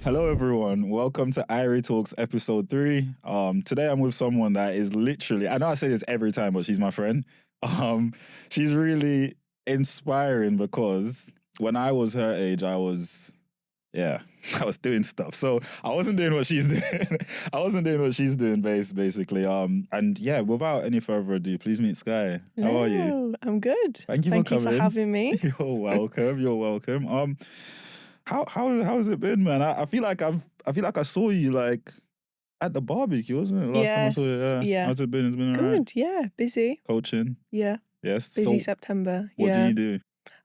Hello, everyone. Welcome to IrieTalks episode 3. Today I'm with someone that is literally, I know I say this every time, but she's my friend. She's really inspiring because when I was her age, I was doing stuff. So I wasn't doing what she's doing. I wasn't doing what she's doing, basically. And yeah, without any further ado, please meet Skye. How are you? Hello, I'm good. Thank you Thank for you coming. for having me. You're welcome. You're welcome. How has it been, man? I feel like I saw you like at the barbecue, wasn't it? Last time I saw you. Yeah. How's it been? It's been alright. Good, yeah. Busy. Coaching. Yeah. Yes. Busy So September. what do Yeah. you do?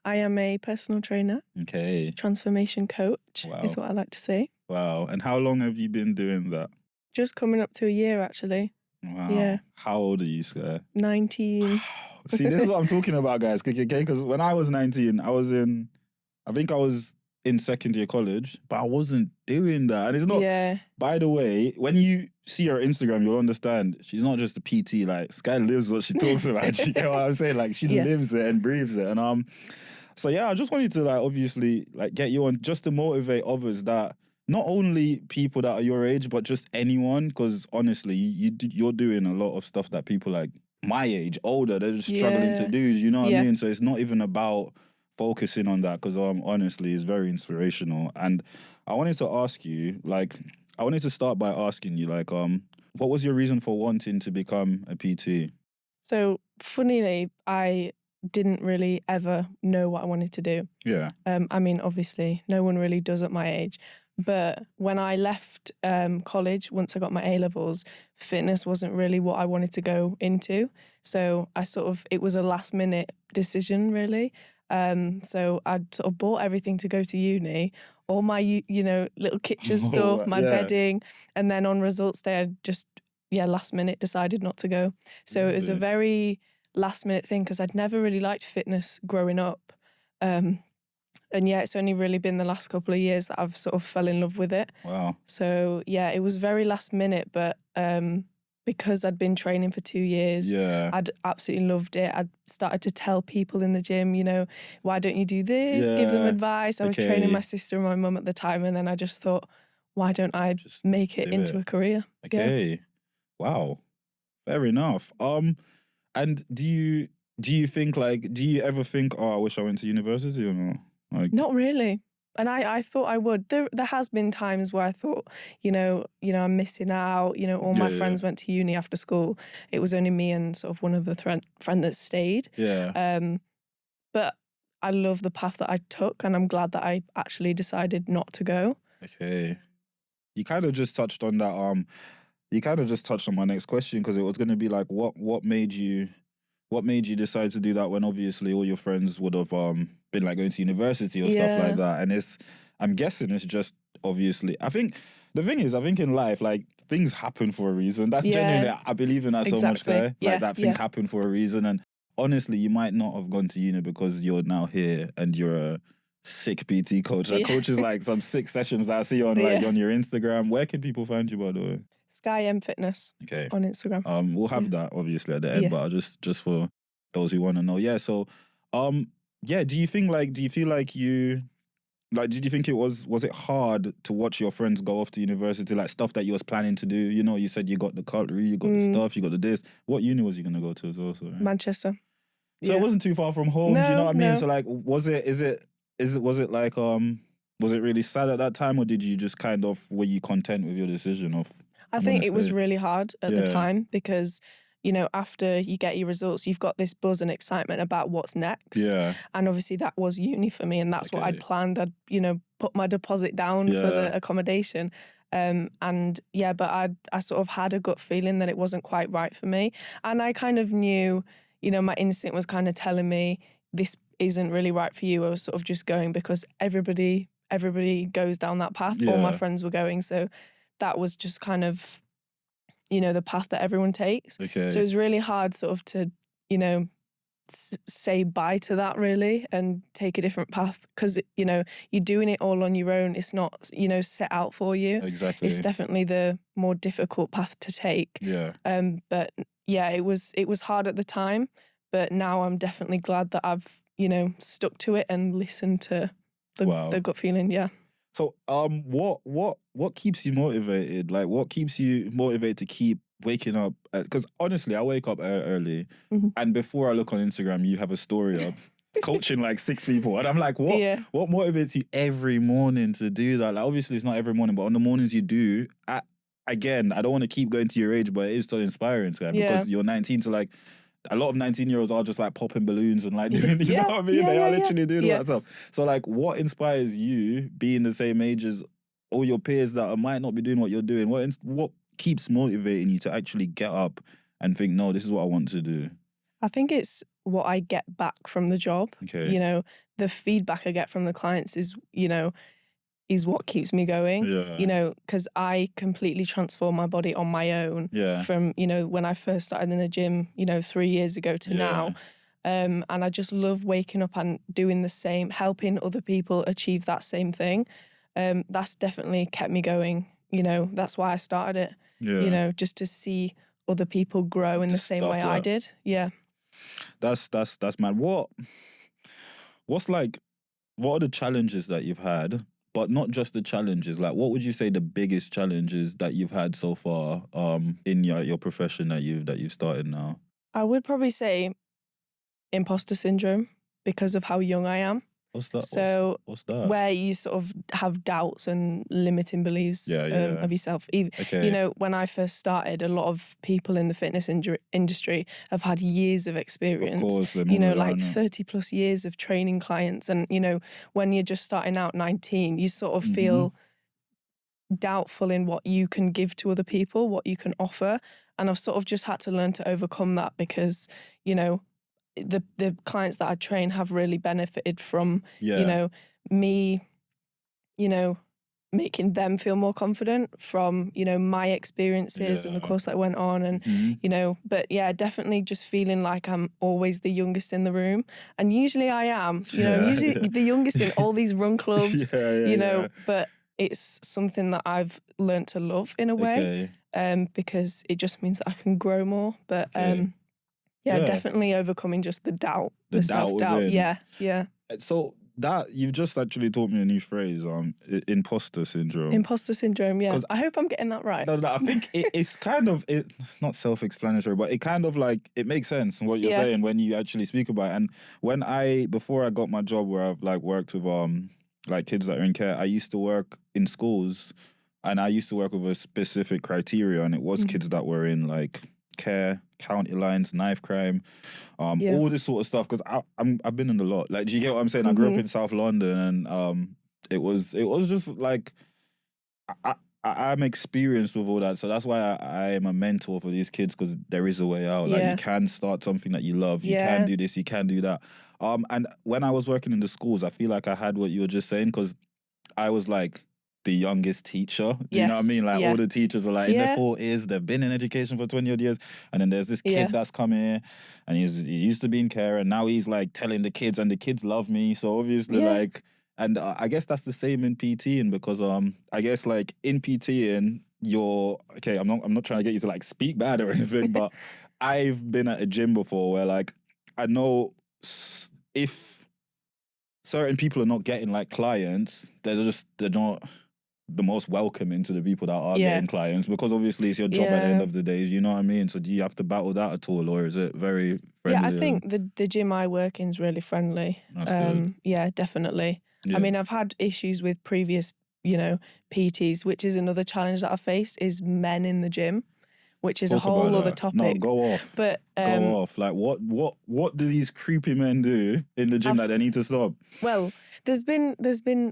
I am a personal trainer, Okay. transformation coach Wow. is what I like to say. Wow. And how long have you been doing that? Just coming up to a year, actually. Wow. Yeah. How old are you, Skye? 19. See, this is what I'm talking about, guys. Okay, because when I was 19, I think I was in second year college, but I wasn't doing that. And it's not, Yeah. by the way, when you see her Instagram, you'll understand she's not just a PT. Like, Skye lives what she talks about. You get what I'm saying? Like, she Yeah. lives it and breathes it. And so yeah, I just wanted to like obviously like get you on just to motivate others that not only people that are your age, but just anyone. Because honestly, you're doing a lot of stuff that people like my age, older, they're just struggling to Yeah. do. You know what I Yeah. mean? So it's not even about focusing on that because honestly, it's very inspirational. And I wanted to ask you, like, I wanted to start by asking you, like, what was your reason for wanting to become a PT? So, funnily, I didn't really ever know what I wanted to do. Yeah. I mean, obviously, no one really does at my age. But when I left college, once I got my A-levels, fitness wasn't really what I wanted to go into. So it was a last minute decision, really. So I sort of bought everything to go to uni, all my, little kitchen stuff, my bedding. And then on results day, I just, last minute decided not to go. So it was a very last minute thing because I'd never really liked fitness growing up. And yeah, it's only really been the last couple of years that I've sort of fell in love with it. Wow. So yeah, it was very last minute, but because I'd been training for 2 years, I'd absolutely loved it. I'd started to tell people in the gym, why don't you do this? Give them advice. I was training my sister and my mum at the time, and then I just thought, why don't I just make it into a career? Okay. Yeah. Wow. Fair enough. And do you think like, do you ever think, oh, I wish I went to university or not? Like, not really. And I thought I would. There has been times where I thought, I'm missing out. All my friends went to uni after school. It was only me and sort of one other friend that stayed. Yeah. But I love the path that I took, and I'm glad that I actually decided not to go. Okay. You kind of just touched on that. You kind of just touched on my next question because it was going to be like, what made you decide to do that when obviously all your friends would have been like going to university or stuff like that? And I'm guessing it's just obviously, I think the thing is, I think in life, like things happen for a reason. That's genuinely, I believe in that so much, guy. Like that things happen for a reason. And honestly, you might not have gone to uni because you're now here and you're a sick PT coach. Like coaches like some sick sessions that I see on like on your Instagram. Where can people find you, by the way? Skye Fitness. Okay. On Instagram. We'll have that obviously at the end, but just for those who want to know. Yeah. So, do you feel like did you think was it hard to watch your friends go off to university, like stuff that you was planning to do? You said you got the cutlery, you got the stuff, you got the this. What uni was you gonna go to as well? Right? Manchester. So it wasn't too far from home. Do you know what I mean? So like, was it like was it really sad at that time, or did you just kind of were you content with your decision of? I think it was really hard at the time because, after you get your results, you've got this buzz and excitement about what's next. Yeah. And obviously that was uni for me, and that's what I'd planned. I'd, put my deposit down for the accommodation. But I sort of had a gut feeling that it wasn't quite right for me. And I kind of knew, my instinct was kind of telling me this isn't really right for you. I was sort of just going because everybody goes down that path. All my friends were going. So that was just kind of, the path that everyone takes. Okay. So it was really hard sort of to, say bye to that really and take a different path because, you're doing it all on your own. It's not, set out for you. Exactly. It's definitely the more difficult path to take. Yeah. But yeah, it was hard at the time, but now I'm definitely glad that I've, stuck to it and listened to the gut feeling. Yeah. So, what keeps you motivated? Like, what keeps you motivated to keep waking up? Because honestly, I wake up early, and before I look on Instagram, you have a story up coaching like 6 people, and I'm like, what motivates you every morning to do that? Like, obviously, it's not every morning, but on the mornings you do, again, I don't want to keep going to your age, but it is still inspiring to because you're 19 to like. A lot of 19-year-olds are just like popping balloons and like doing, you know what I mean? They are literally doing all that stuff. So like, what inspires you being the same age as all your peers that might not be doing what you're doing? What keeps motivating you to actually get up and think, no, this is what I want to do? I think it's what I get back from the job. Okay. You know, the feedback I get from the clients is, is what keeps me going. Yeah. Because I completely transformed my body on my own from, when I first started in the gym, 3 years ago to now. And I just love waking up and doing the same, helping other people achieve that same thing. That's definitely kept me going. That's why I started it. Just to see other people grow in the same way I did. Yeah. That's mad. What are the challenges that you've had? But not just the challenges. Like, what would you say the biggest challenges that you've had so far in your profession that you've started now? I would probably say imposter syndrome because of how young I am. What's that? So what's that? Where you sort of have doubts and limiting beliefs of yourself. When I first started, a lot of people in the fitness industry have had years of experience. Of course, like 30 plus years of training clients. And, when you're just starting out 19, you sort of feel doubtful in what you can give to other people, what you can offer. And I've sort of just had to learn to overcome that because, the clients that I train have really benefited from, me, making them feel more confident from, my experiences and the course that I went on. And, but yeah, definitely just feeling like I'm always the youngest in the room. And usually I am, usually the youngest in all these run clubs, but it's something that I've learned to love in a way, because it just means that I can grow more. But definitely overcoming just the doubt, the self-doubt. Yeah. So that you've just actually taught me a new phrase, imposter syndrome. Imposter syndrome, yeah. I hope I'm getting that right. No, I think it's kind of it's not self-explanatory, but it kind of like it makes sense what you're saying when you actually speak about it. And before I got my job where I've like worked with like kids that are in care, I used to work in schools, and I used to work with a specific criteria, and it was kids that were in like care, county lines, knife crime, all this sort of stuff. Because I've been in a lot. Like, do you get what I'm saying? I grew up in South London, and it was just like I'm experienced with all that, so that's why I am a mentor for these kids, because there is a way out. Like, you can start something that you love. You can do this. You can do that. And when I was working in the schools, I feel like I had what you were just saying, because I was like the youngest teacher. Do you know what I mean? Like, all the teachers are like in their 40s. They've been in education for 20 odd years. And then there's this kid that's come here, and he used to be in care, and now he's like telling the kids, and the kids love me. So obviously, like, and I guess that's the same in PTing, because I guess like in PTing, you're okay. I'm not trying to get you to like speak bad or anything, but I've been at a gym before where like I know if certain people are not getting like clients, they're not the most welcoming to the people that are getting clients, because obviously it's your job at the end of the day. You know what I mean? So do you have to battle that at all, or is it very friendly? Yeah, I think the gym I work in is really friendly. That's good. Yeah, definitely. I mean, I've had issues with previous, PTs, which is another challenge that I face, is men in the gym, which is a whole other topic. No, go off. But go off. Like, what do these creepy men do in the gym that they need to stop? Well, there's been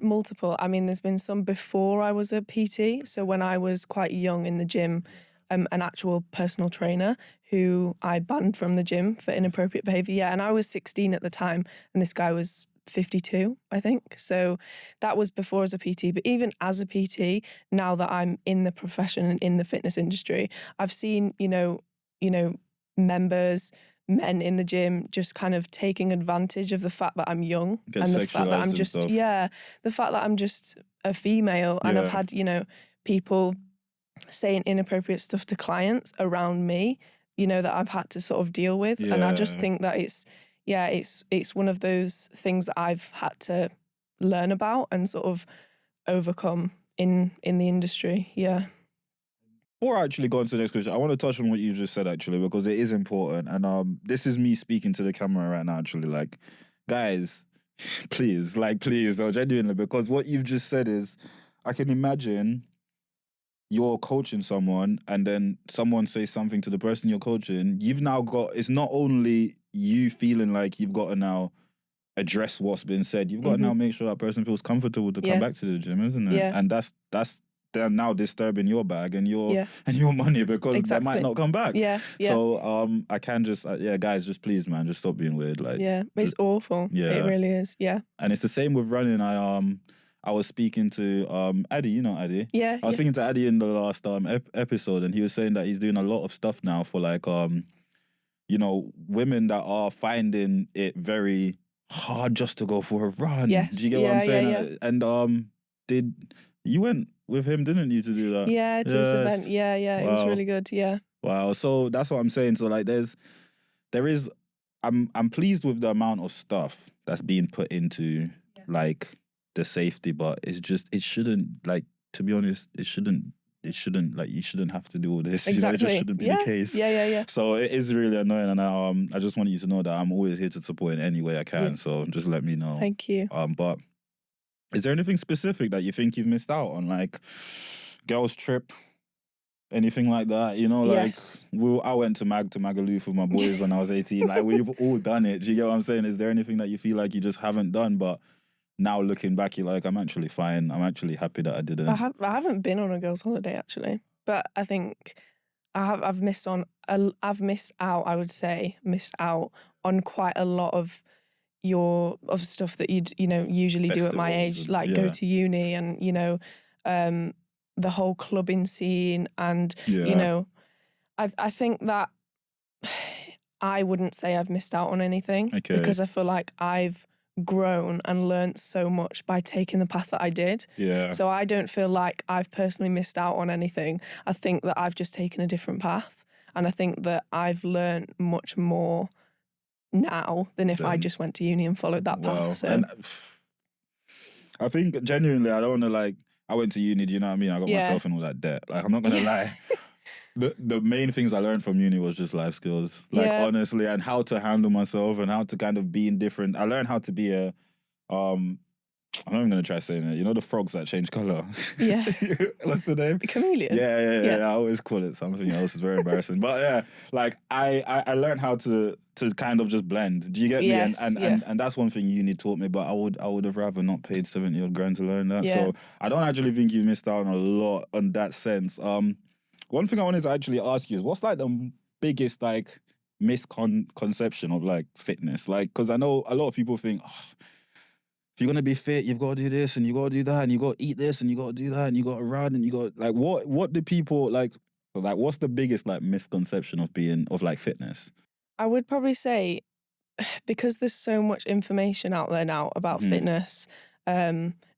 multiple. I mean, there's been some before I was a PT. So when I was quite young in the gym, an actual personal trainer who I banned from the gym for inappropriate behaviour. Yeah, and I was 16 at the time, and this guy was 52, I think. So that was before as a PT. But even as a PT, now that I'm in the profession and in the fitness industry, I've seen, men in the gym just kind of taking advantage of the fact that I'm young and the fact that I'm just the fact that I'm just a female, and I've had people saying inappropriate stuff to clients around me, that I've had to sort of deal with. And I just think that it's one of those things that I've had to learn about and sort of overcome in the industry. Yeah. Before I actually go on to the next question, I want to touch on what you just said actually, because it is important. And this is me speaking to the camera right now, actually. Like, guys, please, no, genuinely, because what you've just said is, I can imagine you're coaching someone and then someone says something to the person you're coaching. You've now got, it's not only you feeling like you've got to now address what's been said, you've got to now make sure that person feels comfortable to come back to the gym, isn't it? Yeah. And that's they're now disturbing your bag and your money, because they might not come back. Yeah. So I can just guys, just please, man, just stop being weird. Like, it's awful. Yeah, it really is. Yeah. And it's the same with running. I was speaking to Addy, you know Addy. Yeah. I was speaking to Addy in the last episode, and he was saying that he's doing a lot of stuff now for like you know, women that are finding it very hard just to go for a run. Yes. Do you get what I'm saying? Yeah. And did you went with him, didn't you, to do that? Yeah, to this event. Yeah. Wow. It was really good. Yeah. Wow. So that's what I'm saying. So like there is I'm pleased with the amount of stuff that's being put into like the safety, but it shouldn't, like, to be honest, it shouldn't like, you shouldn't have to do all this. Exactly. You know, it just shouldn't be the case. Yeah. So it is really annoying, and I just want you to know that I'm always here to support in any way I can. So just let me know. Thank you. But is there anything specific that you think you've missed out on, like girls' trip, anything like that? You know, like I went to Magaluf with my boys when I was 18. Like, we've all done it. Do you get what I'm saying? Is there anything that you feel like you just haven't done, but now looking back, you're like, I'm actually fine. I'm actually happy that I didn't. I haven't been on a girls' holiday actually, but I think I've missed out. I would say missed out on quite a lot of stuff that you'd usually do at my age, like go to uni and the whole clubbing scene, and I think that I wouldn't say I've missed out on anything, because I feel like I've grown and learnt so much by taking the path that I did. Yeah. So I don't feel like I've personally missed out on anything. I think that I've just taken a different path, and I think that I've learnt much more now than if I just went to uni and followed that path. So and I think genuinely, I don't want to, like, I went to uni, do you know what I mean? I got myself in all that debt. Like, I'm not gonna lie. The main things I learned from uni was just life skills, like, honestly, and how to handle myself and how to kind of be in different. I learned how to be a, I'm not even gonna try saying it. You know the frogs that change color? Yeah. What's the name? Chameleon. Yeah. I always call it something else. It's very embarrassing. But yeah, like I learned how to kind of just blend. Do you get me? And that's one thing uni taught me. But I would have rather not paid 70 odd grand to learn that. So I don't actually think you missed out on a lot on that sense. One thing I wanted to actually ask you is, what's like the biggest like misconception of like fitness? Like, because I know a lot of people think, if you're gonna be fit, you've got to do this and you got to do that and you got to eat this and you got to do that and you got to run and you got, like, what do people like? What's the biggest like misconception of like fitness? I would probably say, because there's so much information out there now about fitness,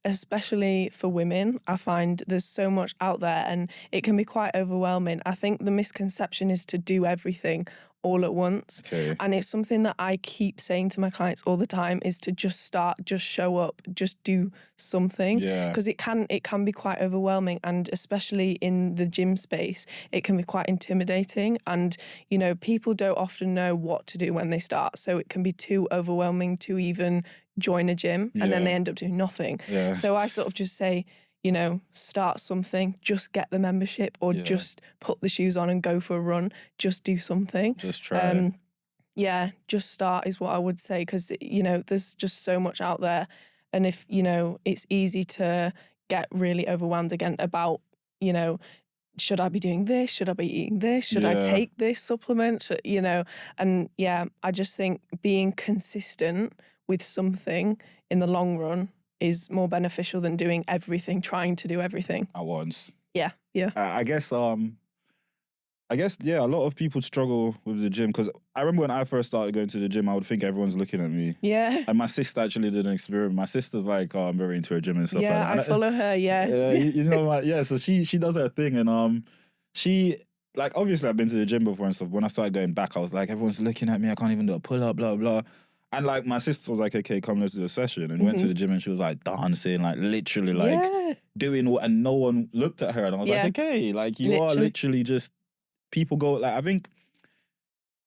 especially for women, I find there's so much out there and it can be quite overwhelming. I think the misconception is to do everything all at once. Okay. And it's something that I keep saying to my clients all the time, is to just start, just show up, just do something. Because it can be quite overwhelming, and especially in the gym space, it can be quite intimidating, and people don't often know what to do when they start, so it can be too overwhelming to even join a gym, and then they end up doing nothing. So I sort of just say, start something, just get the membership, or just put the shoes on and go for a run. Just do something. Just try it. Just start is what I would say, because, there's just so much out there. And if, it's easy to get really overwhelmed again about, should I be doing this? Should I be eating this? Should I take this supplement? And I just think being consistent with something in the long run is more beneficial than doing everything, trying to do everything at once. Yeah. I guess, a lot of people struggle with the gym, because I remember when I first started going to the gym, I would think everyone's looking at me. Yeah. And my sister actually did an experiment. My sister's like, very into her gym and stuff like that. Yeah, I follow her, so she does her thing, and she, like, obviously I've been to the gym before and stuff. When I started going back, I was like, everyone's looking at me, I can't even do a pull-up, blah, blah. And like my sister was like, okay, come let's do a session, and went to the gym, and she was like dancing, like literally like doing what, and no one looked at her, and I was like, okay, like you are literally just, people go, like I think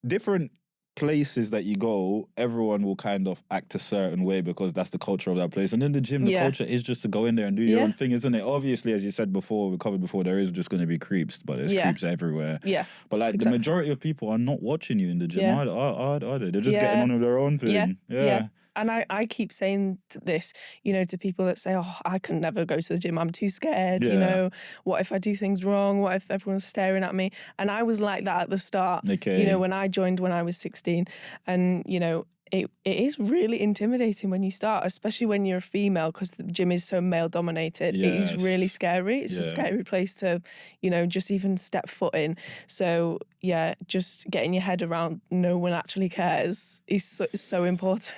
different places that you go, everyone will kind of act a certain way because that's the culture of that place. And in the gym, the culture is just to go in there and do your own thing, isn't it? Obviously, as you said before, we covered before, there is just going to be creeps, but there's creeps everywhere. Yeah. But like the majority of people are not watching you in the gym, are they? They're just getting on with their own thing. Yeah. And I keep saying this, you know, to people that say, oh, I can never go to the gym. I'm too scared. You know, what if I do things wrong? What if everyone's staring at me? And I was like that at the start. You know, when I joined when I was 16, and, you know, it is really intimidating when you start, especially when you're a female, because the gym is so male dominated. It is really scary. It's a scary place to, you know, just even step foot in. So yeah, just getting your head around no one actually cares is so important.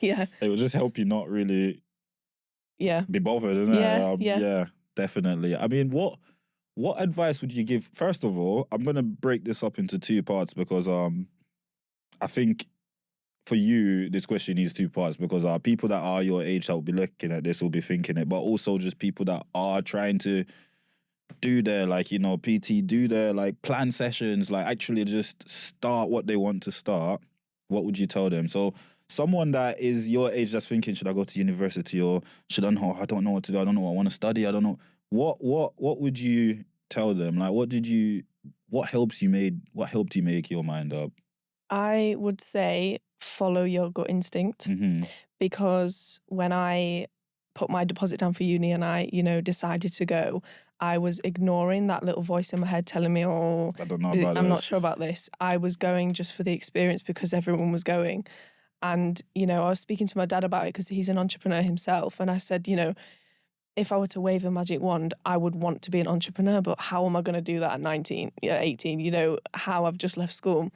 It will just help you not really be bothered, isn't it? Yeah, definitely. I mean, what advice would you give? First of all, I'm gonna break this up into two parts because I think for you, this question needs two parts because people that are your age that will be looking at this will be thinking it, but also just people that are trying to do their, like, you know, PT, do their, like, plan sessions, like, actually just start what they want to start. What would you tell them? So someone that is your age that's thinking, should I go to university or should I know? I don't know what to do. I don't know what I want to study. I don't know. What would you tell them? Like, what helped you make your mind up? I would say follow your gut instinct, because when I put my deposit down for uni and I, you know, decided to go, I was ignoring that little voice in my head telling me, oh, I don't know about I'm not sure about this. I was going just for the experience because everyone was going. And, you know, I was speaking to my dad about it because he's an entrepreneur himself. And I said, you know, if I were to wave a magic wand, I would want to be an entrepreneur, but how am I going to do that at 19, 18, you know, how I've just left school.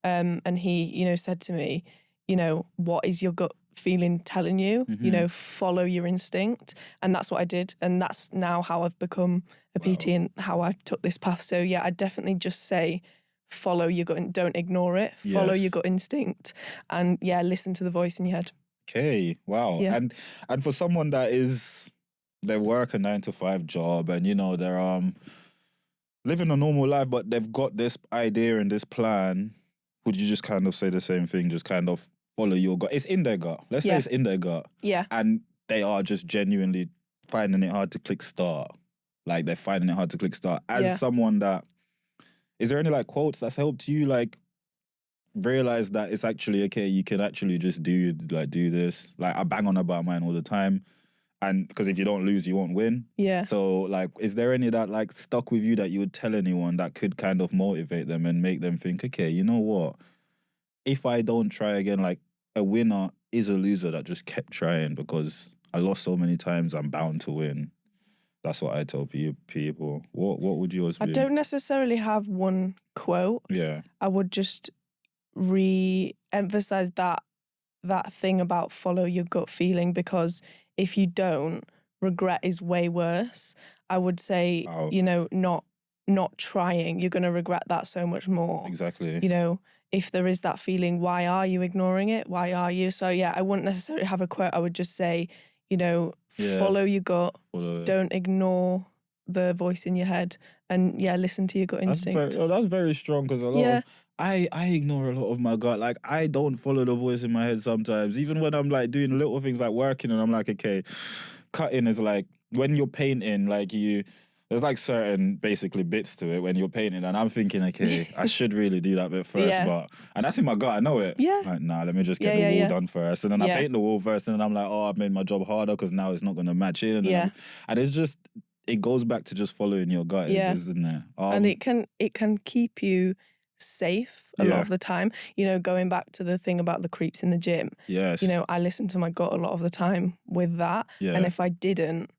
And he, you know, said to me, you know, what is your gut feeling telling you? You know, follow your instinct. And that's what I did. And that's now how I've become a PT and how I took this path. So yeah, I definitely just say, follow your gut and don't ignore it. Follow your gut instinct and listen to the voice in your head. Okay, wow. Yeah. And for someone that they work a 9-to-5 job and, you know, they're living a normal life, but they've got this idea and this plan, would you just kind of say the same thing? Just kind of follow your gut. It's in their gut. Let's say it's in their gut. Yeah. And they are just genuinely finding it hard to click start. Like, they're finding it hard to click start. As someone that, is there any, like, quotes that's helped you, like, realize that it's actually okay, you can actually just do this? Like, I bang on about mine all the time. And because if you don't lose, you won't win. Yeah. So, like, is there any that, like, stuck with you that you would tell anyone that could kind of motivate them and make them think, okay, you know what? If I don't try again, like, a winner is a loser that just kept trying because I lost so many times, I'm bound to win. That's what I tell people. What would yours be? I don't necessarily have one quote. Yeah. I would just re-emphasize that thing about follow your gut feeling, because if you don't, regret is way worse. I would say, you know, not trying, you're going to regret that so much more. Exactly. You know, if there is that feeling, why are you ignoring it? Why are you? So yeah, I wouldn't necessarily have a quote. I would just say, you know, follow your gut. Don't ignore the voice in your head, and listen to your gut instinct. That's very strong, because a lot of I ignore a lot of my gut. Like, I don't follow the voice in my head sometimes. Even when I'm, like, doing little things like working and I'm like, okay, cutting is like, when you're painting, like, there's, like, certain basically bits to it when you're painting, and I'm thinking, okay, I should really do that bit first, and that's in my gut, I know it. Yeah. Like, nah, let me just get the wall done first, and then I paint the wall first, and then I'm like, oh, I've made my job harder because now it's not going to match in. And it's just, it goes back to just following your gut, isn't it? And it can keep you safe a lot of the time. You know, going back to the thing about the creeps in the gym. Yes. You know, I listen to my gut a lot of the time with that. Yeah. And if I didn't,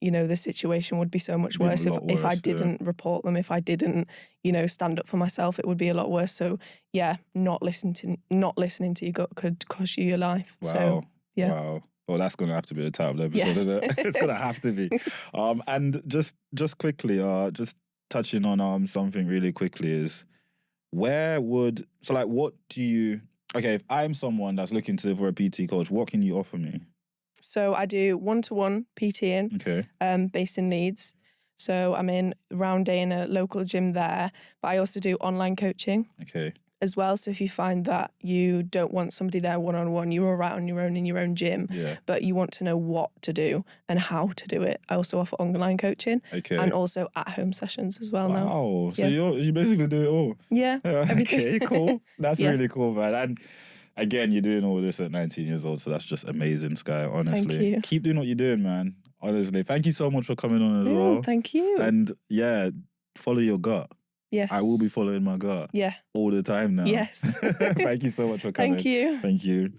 you know, the situation would be so much worse. If I didn't report them, if I didn't, you know, stand up for myself, it would be a lot worse. So yeah, not listening to your gut could cost you your life. Wow. So yeah. Wow. Well, that's going to have to be the title of the episode, isn't it? It's going to have to be. And just quickly, just touching on something really quickly is, what do you Okay, if I'm someone that's looking for a PT coach, what can you offer me? So I do one-to-one PTing, based in Leeds. So I'm in round day in a local gym there, but I also do online coaching. As well. So if you find that you don't want somebody there one-on-one, you're all right on your own in your own gym, but you want to know what to do and how to do it, I also offer online coaching and also at-home sessions as well now. Wow. So you basically do it all. Yeah. Everything. Okay, cool. That's really cool, man. And again, you're doing all this at 19 years old, so that's just amazing, Skye, honestly. Thank you. Keep doing what you're doing, man. Honestly. Thank you so much for coming on as well. Thank you. And follow your gut. Yes. I will be following my gut. Yeah. All the time now. Yes. Thank you so much for coming. Thank you. Thank you.